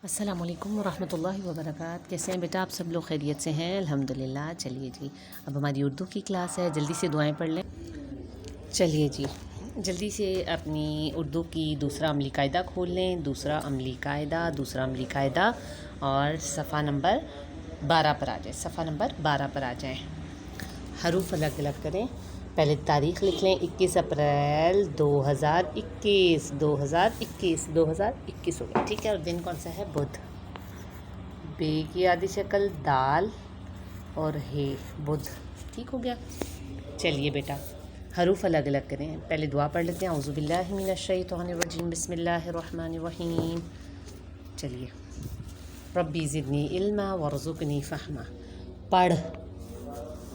السلام علیکم ورحمۃ اللہ وبرکاتہ۔ کیسے ہیں بیٹا آپ سب لوگ؟ خیریت سے ہیں الحمدللہ۔ چلیے جی، اب ہماری اردو کی کلاس ہے، جلدی سے دعائیں پڑھ لیں۔ چلیے جی، جلدی سے اپنی اردو کی دوسرا عملی قاعدہ کھول لیں۔ دوسرا عملی قاعدہ اور صفحہ نمبر 12 پر آ جائیں۔ صفحہ نمبر 12 پر آ جائیں۔ حروف الگ الگ کریں۔ پہلے تاریخ لکھ لیں، 21 اپریل 2021 2021 ہو گیا، ٹھیک ہے۔ اور دن کون سا ہے؟ بدھ۔ بے کی آدھی شکل دال اور ہے، بدھ، ٹھیک ہو گیا۔ چلیے بیٹا، حروف الگ الگ کریں۔ پہلے دعا پڑھ لیتے ہیں، اعوذ باللہ من الشیطان الرجیم، بسم اللہ الرحمن الرحیم۔ چلیے، ربی زدنی علما وارزقنی فہما۔ پڑھ،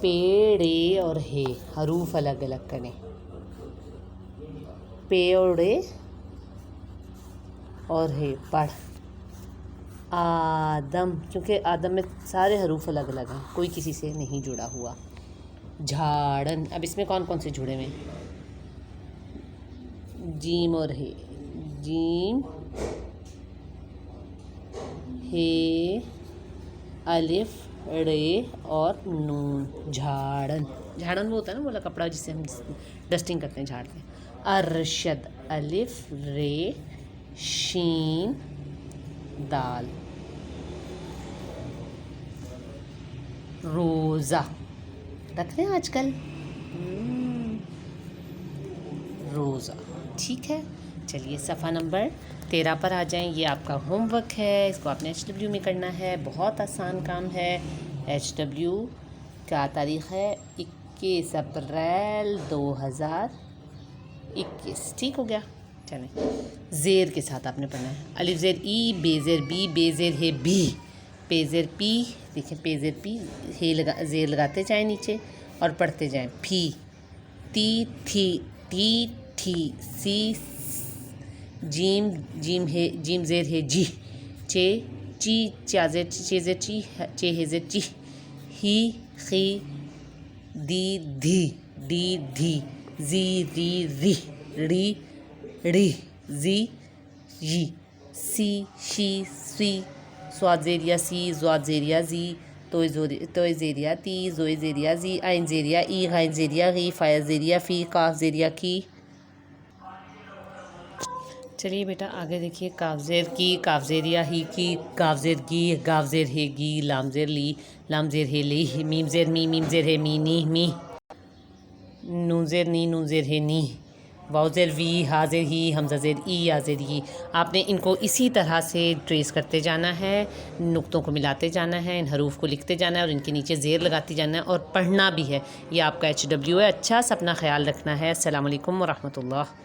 پیڑے اور ہے، حروف الگ الگ کریں۔ پیڑے اور ہے، پڑھ۔ آدم، چونکہ آدم میں سارے حروف الگ الگ ہیں، کوئی کسی سے نہیں جڑا ہوا۔ جھاڑن، اب اس میں کون کون سے جڑے ہوئے ہیں؟ جیم اور ہے، جیم ہے، الف رے اور نون، جھاڑن۔ جھاڑن وہ ہوتا ہے نا، بولا کپڑا جس سے ہم ڈسٹنگ کرتے ہیں، جھاڑتے ہیں۔ ارشد، الف رے شین دال۔ روزہ، رکھ لیں آج کل، روزہ، ٹھیک ہے۔ چلیے صفحہ نمبر 13 پر آ جائیں۔ یہ آپ کا ہوم ورک ہے، اس کو آپ نے HW میں کرنا ہے، بہت آسان کام ہے۔ HW کا تاریخ ہے 21 اپریل 2021، ٹھیک ہو گیا۔ چلیں، زیر کے ساتھ آپ نے پڑھنا ہے۔ الف زیر ای، بے زیر بی، بے زیر ہے بی، پے زیر پی، دیکھیں پے زیر پی، زیر لگاتے جائیں نیچے اور پڑھتے جائیں۔ پھی، تی تھی، ٹی ٹھی، سی جیم، جیم ہے، جیم زیر ہے جی، چے چی، چا زیر چے زیر چی، چے ہے زیر چی، ہی خی، دی دھی، ڈی دھی، زی ری ری، ڑی ڑی، زی یی، سی شی سی، صاد زیریا سی، ضاد زیریا زی، توئے زیریا تی، زوئے زیریا زی، عین زیریا ای، غین زیریا غی، فا زیریا فی، قاف زیریا کی۔ چلیے بیٹا آگے دیکھیے، کاف زیر کی، کاف زیریا ہی کی، کاف زیر گی، گاف زیر ہے گی، لام زیر لی، لام زیر ہے لی، میم زیر می، میم زیر ہے می نی می، نون زیر نی، نون زیر ہے نی، واو زیر وی، ہا زیر ہی، حمزہ زیر ای، یا زیر ای۔ آپ نے ان کو اسی طرح سے ٹریس کرتے جانا ہے، نقطوں کو ملاتے جانا ہے، ان حروف کو لکھتے جانا ہے اور ان کے نیچے زیر لگاتی جانا ہے اور پڑھنا بھی ہے۔ یہ آپ کا HW ہے، اچھا سا اپنا خیال رکھنا ہے۔ السلام علیکم ورحمۃ اللہ۔